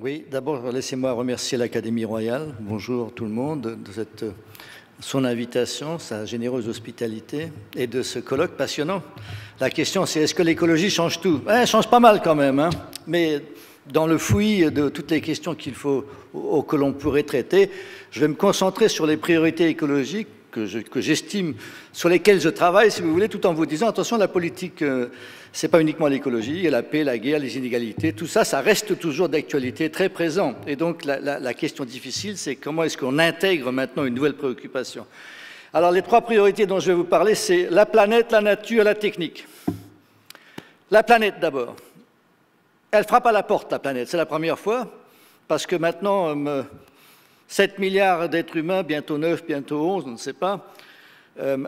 Oui, d'abord, laissez-moi remercier l'Académie royale. Bonjour tout le monde de son invitation, sa généreuse hospitalité et de ce colloque passionnant. La question, c'est est-ce que l'écologie change tout? Elle change pas mal quand même, hein, mais dans le fouillis de toutes les questions que l'on pourrait traiter, je vais me concentrer sur les priorités écologiques que j'estime, sur lesquelles je travaille, si vous voulez, tout en vous disant, attention, la politique, c'est pas uniquement l'écologie, il y a la paix, la guerre, les inégalités, tout ça, ça reste toujours d'actualité, très présent. Et donc, la question difficile, c'est comment est-ce qu'on intègre maintenant une nouvelle préoccupation. Alors, les trois priorités dont je vais vous parler, c'est la planète, la nature, la technique. La planète, d'abord. Elle frappe à la porte, la planète, c'est la première fois, parce que maintenant, 7 milliards d'êtres humains, bientôt 9, bientôt 11, on ne sait pas,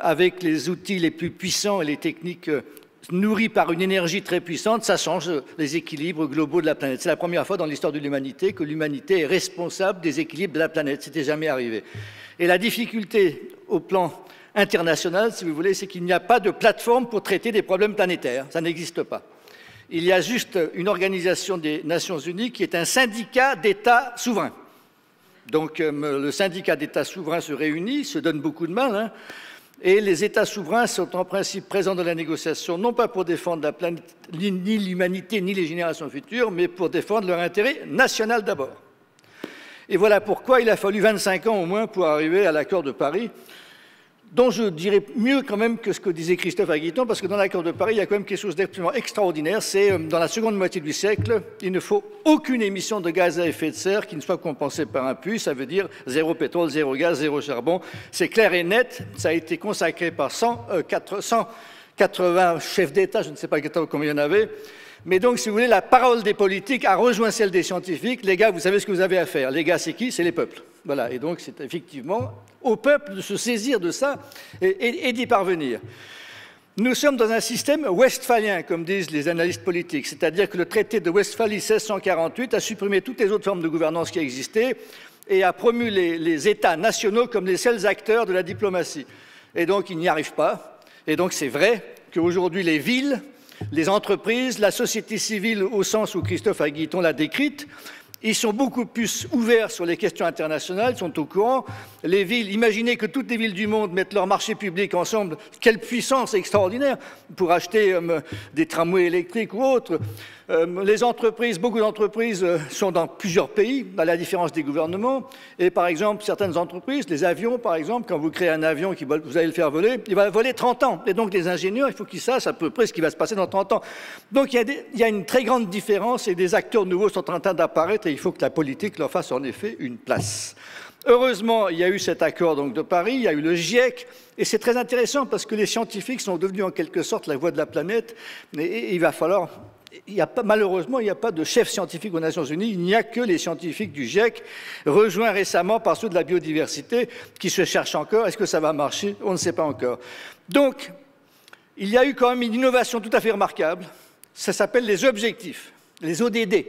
avec les outils les plus puissants et les techniques nourries par une énergie très puissante, ça change les équilibres globaux de la planète. C'est la première fois dans l'histoire de l'humanité que l'humanité est responsable des équilibres de la planète. C'était jamais arrivé. Et la difficulté au plan international, si vous voulez, c'est qu'il n'y a pas de plateforme pour traiter des problèmes planétaires. Ça n'existe pas. Il y a juste une organisation des Nations Unies qui est un syndicat d'États souverains. Donc le syndicat d'États souverains se réunit, se donne beaucoup de mal, hein, et les États souverains sont en principe présents dans la négociation, non pas pour défendre la planète, ni l'humanité, ni les générations futures, mais pour défendre leur intérêt national d'abord. Et voilà pourquoi il a fallu 25 ans au moins pour arriver à l'accord de Paris, dont je dirais mieux quand même que ce que disait Christophe Aguiton, parce que dans l'accord de Paris, il y a quand même quelque chose d'absolument extraordinaire, c'est dans la seconde moitié du siècle, il ne faut aucune émission de gaz à effet de serre qui ne soit compensée par un puits, ça veut dire zéro pétrole, zéro gaz, zéro charbon, c'est clair et net, ça a été consacré par 180 chefs d'État, je ne sais pas combien il y en avait, mais donc, si vous voulez, la parole des politiques a rejoint celle des scientifiques. Les gars, vous savez ce que vous avez à faire. Les gars, c'est qui? C'est les peuples. Voilà, et donc c'est effectivement au peuple de se saisir de ça et d'y parvenir. Nous sommes dans un système westphalien, comme disent les analystes politiques, c'est-à-dire que le traité de Westphalie 1648 a supprimé toutes les autres formes de gouvernance qui existaient et a promu les États nationaux comme les seuls acteurs de la diplomatie. Et donc, ils n'y arrivent pas. Et donc, c'est vrai qu'aujourd'hui, les villes, les entreprises, la société civile au sens où Christophe Aguiton l'a décrite, ils sont beaucoup plus ouverts sur les questions internationales, ils sont au courant. Les villes, imaginez que toutes les villes du monde mettent leurs marchés publics ensemble. Quelle puissance extraordinaire pour acheter des tramways électriques ou autres. Les entreprises, beaucoup d'entreprises sont dans plusieurs pays, à la différence des gouvernements. Et par exemple, certaines entreprises, les avions par exemple, quand vous créez un avion, vous allez le faire voler, il va voler 30 ans. Et donc les ingénieurs, il faut qu'ils sachent à peu près ce qui va se passer dans 30 ans. Donc il y a une très grande différence et des acteurs nouveaux sont en train d'apparaître et il faut que la politique leur fasse en effet une place. Heureusement, il y a eu cet accord donc, de Paris, il y a eu le GIEC, et c'est très intéressant parce que les scientifiques sont devenus en quelque sorte la voix de la planète, et il va falloir... malheureusement, il n'y a pas de chef scientifique aux Nations Unies, il n'y a que les scientifiques du GIEC, rejoints récemment par ceux de la biodiversité, qui se cherchent encore. Est-ce que ça va marcher? On ne sait pas encore. Donc, il y a eu quand même une innovation tout à fait remarquable, ça s'appelle les objectifs, les ODD.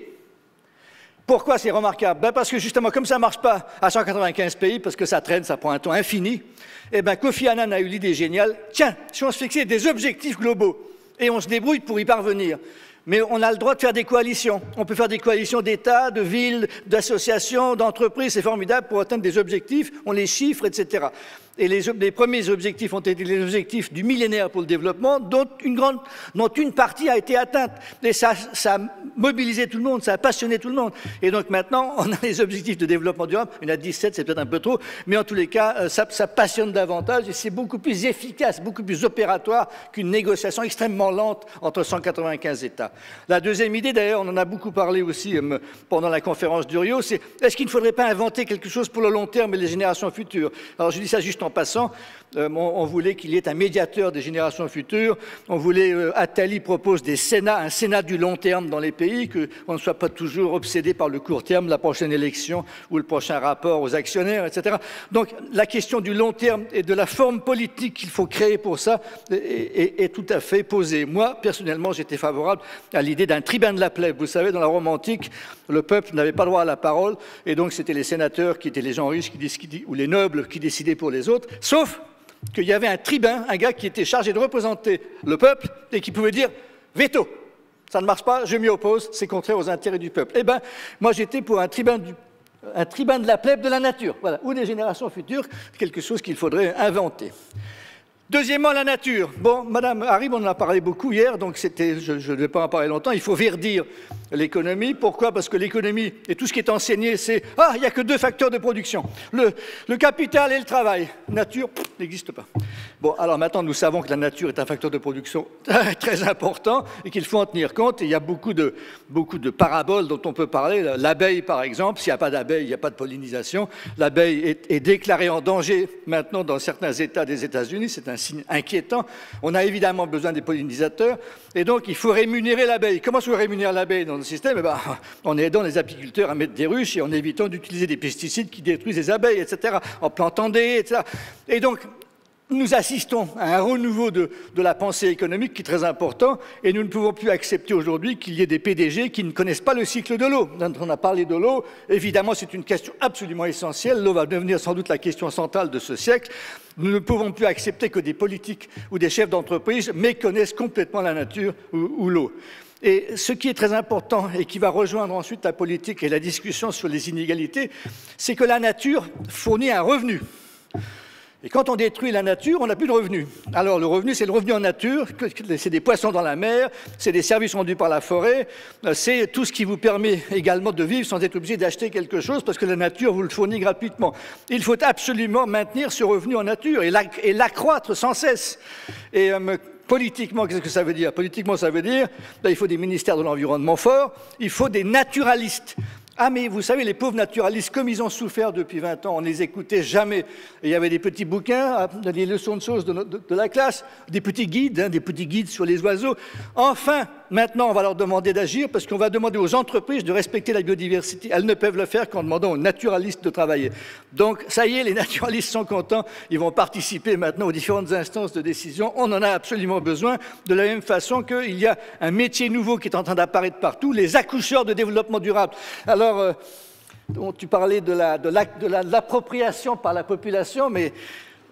Pourquoi c'est remarquable? Parce que justement, comme ça ne marche pas à 195 pays, parce que ça traîne, ça prend un temps infini, eh bien, Kofi Annan a eu l'idée géniale, tiens, si on se fixait des objectifs globaux, et on se débrouille pour y parvenir, mais on a le droit de faire des coalitions. On peut faire des coalitions d'États, de villes, d'associations, d'entreprises, c'est formidable pour atteindre des objectifs, on les chiffre, etc. Et les premiers objectifs ont été les objectifs du millénaire pour le développement, dont une partie a été atteinte. Et ça a mobilisé tout le monde, ça a passionné tout le monde. Et donc maintenant, on a les objectifs de développement durable, il y en a 17, c'est peut-être un peu trop, mais en tous les cas, ça passionne davantage et c'est beaucoup plus efficace, beaucoup plus opératoire qu'une négociation extrêmement lente entre 195 États. La deuxième idée, d'ailleurs, on en a beaucoup parlé aussi pendant la conférence du Rio, c'est est-ce qu'il ne faudrait pas inventer quelque chose pour le long terme et les générations futures? Alors je dis ça juste en passant, on voulait qu'il y ait un médiateur des générations futures, on voulait, Attali propose un Sénat du long terme dans les pays, qu'on ne soit pas toujours obsédé par le court terme, la prochaine élection ou le prochain rapport aux actionnaires, etc. Donc la question du long terme et de la forme politique qu'il faut créer pour ça est tout à fait posée. Moi, personnellement, j'étais favorable à l'idée d'un tribun de la plèbe. Vous savez, dans la Rome antique, le peuple n'avait pas droit à la parole, et donc c'était les sénateurs qui étaient les gens riches ou les nobles qui décidaient pour les autres, sauf qu'il y avait un tribun, un gars qui était chargé de représenter le peuple et qui pouvait dire veto. Ça ne marche pas, je m'y oppose, c'est contraire aux intérêts du peuple. Eh bien, moi j'étais pour un tribun de la plèbe de la nature, voilà, ou des générations futures, quelque chose qu'il faudrait inventer. Deuxièmement, la nature. Bon, Madame Harib, on en a parlé beaucoup hier, donc je ne vais pas en parler longtemps. Il faut verdir l'économie. Pourquoi? Parce que l'économie et tout ce qui est enseigné, c'est « Ah, il n'y a que 2 facteurs de production, le capital et le travail. Nature, n'existe pas. » Bon, alors maintenant, nous savons que la nature est un facteur de production très important et qu'il faut en tenir compte. Et il y a beaucoup de paraboles dont on peut parler. L'abeille, par exemple, s'il n'y a pas d'abeille, il n'y a pas de pollinisation. L'abeille est déclarée en danger maintenant dans certains États des États-Unis. C'est un signe inquiétant. On a évidemment besoin des pollinisateurs. Et donc, il faut rémunérer l'abeille. Comment se rémunère l'abeille dans le système? Eh bien, en aidant les apiculteurs à mettre des ruches et en évitant d'utiliser des pesticides qui détruisent les abeilles, etc. En plantant des haies, etc. Et donc, nous assistons à un renouveau de la pensée économique qui est très important et nous ne pouvons plus accepter aujourd'hui qu'il y ait des PDG qui ne connaissent pas le cycle de l'eau. On a parlé de l'eau, évidemment c'est une question absolument essentielle, l'eau va devenir sans doute la question centrale de ce siècle. Nous ne pouvons plus accepter que des politiques ou des chefs d'entreprise méconnaissent complètement la nature ou l'eau. Et ce qui est très important et qui va rejoindre ensuite la politique et la discussion sur les inégalités, c'est que la nature fournit un revenu. Et quand on détruit la nature, on n'a plus de revenus. Alors le revenu, c'est le revenu en nature, c'est des poissons dans la mer, c'est des services rendus par la forêt, c'est tout ce qui vous permet également de vivre sans être obligé d'acheter quelque chose parce que la nature vous le fournit gratuitement. Il faut absolument maintenir ce revenu en nature et l'accroître sans cesse. Et politiquement, qu'est-ce que ça veut dire? Politiquement, ça veut dire il faut des ministères de l'environnement forts, il faut des naturalistes. Ah, mais vous savez, les pauvres naturalistes, comme ils ont souffert depuis 20 ans, on ne les écoutait jamais. Et il y avait des petits bouquins, des leçons de choses de la classe, des petits guides sur les oiseaux. Enfin, maintenant, on va leur demander d'agir parce qu'on va demander aux entreprises de respecter la biodiversité. Elles ne peuvent le faire qu'en demandant aux naturalistes de travailler. Donc, ça y est, les naturalistes sont contents. Ils vont participer maintenant aux différentes instances de décision. On en a absolument besoin, de la même façon qu'il y a un métier nouveau qui est en train d'apparaître partout, les accoucheurs de développement durable. Alors, tu parlais de l'appropriation par la population, mais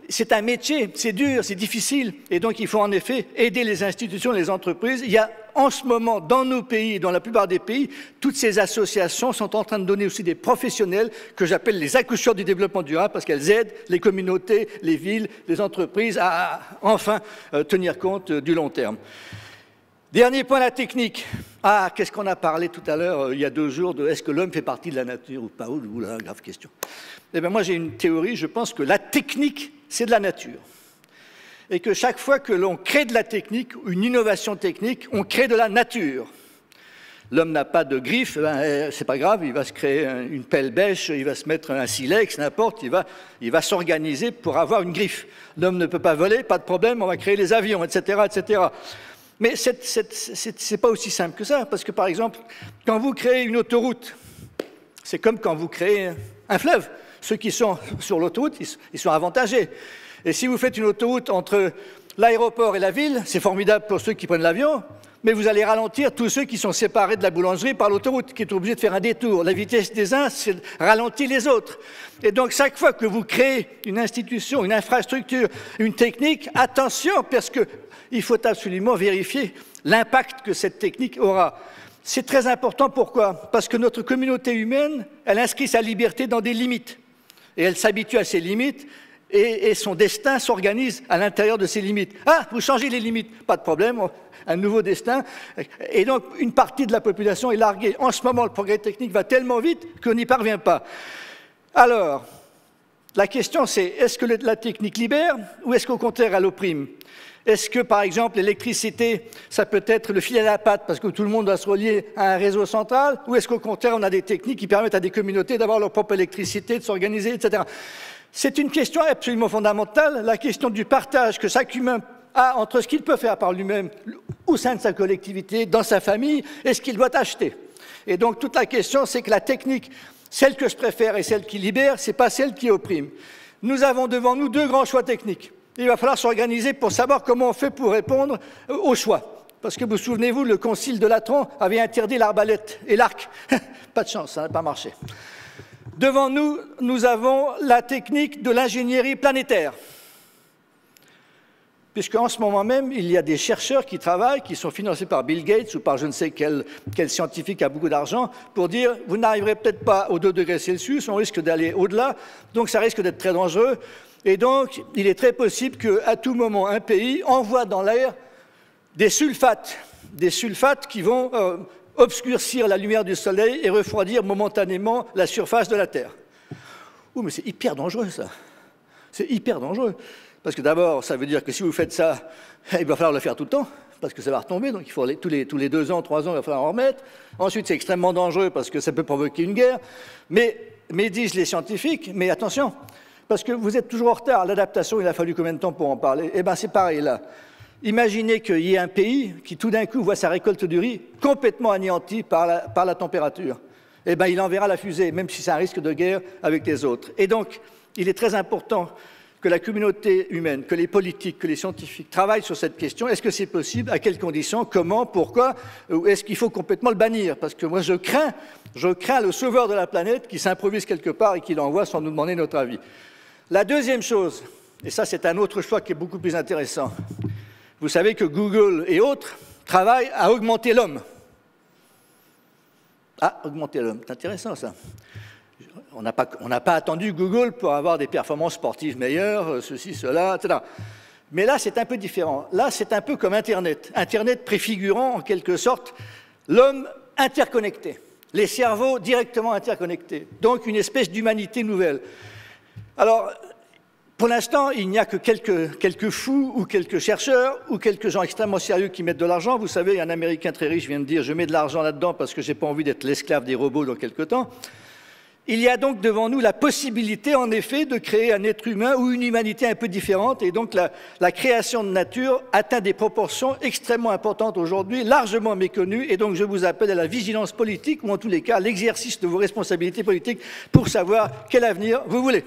c'est un métier, c'est dur, c'est difficile, et donc il faut en effet aider les institutions, les entreprises. Il y a en ce moment, dans nos pays, dans la plupart des pays, toutes ces associations sont en train de donner aussi des professionnels que j'appelle les accoucheurs du développement durable, parce qu'elles aident les communautés, les villes, les entreprises à enfin tenir compte du long terme. Dernier point, la technique. Ah, qu'est-ce qu'on a parlé tout à l'heure, il y a 2 jours, de est-ce que l'homme fait partie de la nature ou pas? Oula, grave question. Eh bien, moi, j'ai une théorie, je pense que la technique, c'est de la nature. Et que chaque fois que l'on crée de la technique, une innovation technique, on crée de la nature. L'homme n'a pas de griffes, ben, c'est pas grave, il va se créer une pelle bêche, il va se mettre un silex, n'importe, il va s'organiser pour avoir une griffe. L'homme ne peut pas voler, pas de problème, on va créer les avions, etc., etc. Mais c'est pas aussi simple que ça, parce que par exemple, quand vous créez une autoroute, c'est comme quand vous créez un fleuve. Ceux qui sont sur l'autoroute, ils sont avantagés. Et si vous faites une autoroute entre l'aéroport et la ville, c'est formidable pour ceux qui prennent l'avion, mais vous allez ralentir tous ceux qui sont séparés de la boulangerie par l'autoroute, qui est obligé de faire un détour. La vitesse des uns, c'est ralentir les autres. Et donc, chaque fois que vous créez une institution, une infrastructure, une technique, attention, parce qu'il faut absolument vérifier l'impact que cette technique aura. C'est très important, pourquoi? Parce que notre communauté humaine, elle inscrit sa liberté dans des limites. Et elle s'habitue à ces limites, et son destin s'organise à l'intérieur de ces limites. Ah, vous changez les limites, pas de problème, un nouveau destin. Et donc, une partie de la population est larguée. En ce moment, le progrès technique va tellement vite qu'on n'y parvient pas. Alors, la question c'est, est-ce que la technique libère ou est-ce qu'au contraire, elle opprime? Est-ce que, par exemple, l'électricité, ça peut être le fil à la patte parce que tout le monde doit se relier à un réseau central? Ou est-ce qu'au contraire, on a des techniques qui permettent à des communautés d'avoir leur propre électricité, de s'organiser, etc. C'est une question absolument fondamentale, la question du partage que chaque humain a entre ce qu'il peut faire par lui-même au sein de sa collectivité, dans sa famille, et ce qu'il doit acheter. Et donc, toute la question, c'est que la technique, celle que je préfère et celle qui libère, ce n'est pas celle qui opprime. Nous avons devant nous 2 grands choix techniques. Il va falloir s'organiser pour savoir comment on fait pour répondre aux choix. Parce que vous souvenez-vous, le concile de Latran avait interdit l'arbalète et l'arc. Pas de chance, ça n'a pas marché. Devant nous, nous avons la technique de l'ingénierie planétaire. puisqu'en ce moment même, il y a des chercheurs qui travaillent, qui sont financés par Bill Gates ou par je ne sais quel scientifique a beaucoup d'argent, pour dire, vous n'arriverez peut-être pas aux 2 degrés Celsius, on risque d'aller au-delà, donc ça risque d'être très dangereux. Et donc, il est très possible qu'à tout moment, un pays envoie dans l'air des sulfates qui vont obscurcir la lumière du soleil et refroidir momentanément la surface de la Terre. Oh, mais c'est hyper dangereux, ça. C'est hyper dangereux. Parce que d'abord, ça veut dire que si vous faites ça, il va falloir le faire tout le temps, parce que ça va retomber, donc il faut tous les 2 ans, 3 ans, il va falloir en remettre. Ensuite, c'est extrêmement dangereux parce que ça peut provoquer une guerre. Mais disent les scientifiques, mais attention, parce que vous êtes toujours en retard. L'adaptation, il a fallu combien de temps pour en parler? Eh bien, c'est pareil là. Imaginez qu'il y ait un pays qui tout d'un coup voit sa récolte du riz complètement anéantie par la température. Eh bien, il enverra la fusée, même si c'est un risque de guerre avec les autres. Et donc, il est très important que la communauté humaine, que les politiques, que les scientifiques travaillent sur cette question. Est-ce que c'est possible? À quelles conditions? Comment? Pourquoi? Est-ce qu'il faut complètement le bannir? Parce que moi, je crains le sauveur de la planète qui s'improvise quelque part et qui l'envoie sans nous demander notre avis. La deuxième chose, et ça c'est un autre choix qui est beaucoup plus intéressant, vous savez que Google et autres travaillent à augmenter l'homme. Ah, augmenter l'homme, c'est intéressant ça. On n'a pas attendu Google pour avoir des performances sportives meilleures, ceci, cela, etc. Mais là, c'est un peu différent. Là, c'est un peu comme Internet. Internet préfigurant, en quelque sorte, l'homme interconnecté. Les cerveaux directement interconnectés. Donc, une espèce d'humanité nouvelle. Alors, pour l'instant, il n'y a que quelques fous ou quelques chercheurs ou quelques gens extrêmement sérieux qui mettent de l'argent. Vous savez, un Américain très riche vient de dire « je mets de l'argent là-dedans parce que je n'ai pas envie d'être l'esclave des robots dans quelque temps ». Il y a donc devant nous la possibilité, en effet, de créer un être humain ou une humanité un peu différente. Et donc, la création de nature atteint des proportions extrêmement importantes aujourd'hui, largement méconnues. Et donc, je vous appelle à la vigilance politique, ou en tous les cas, à l'exercice de vos responsabilités politiques pour savoir quel avenir vous voulez.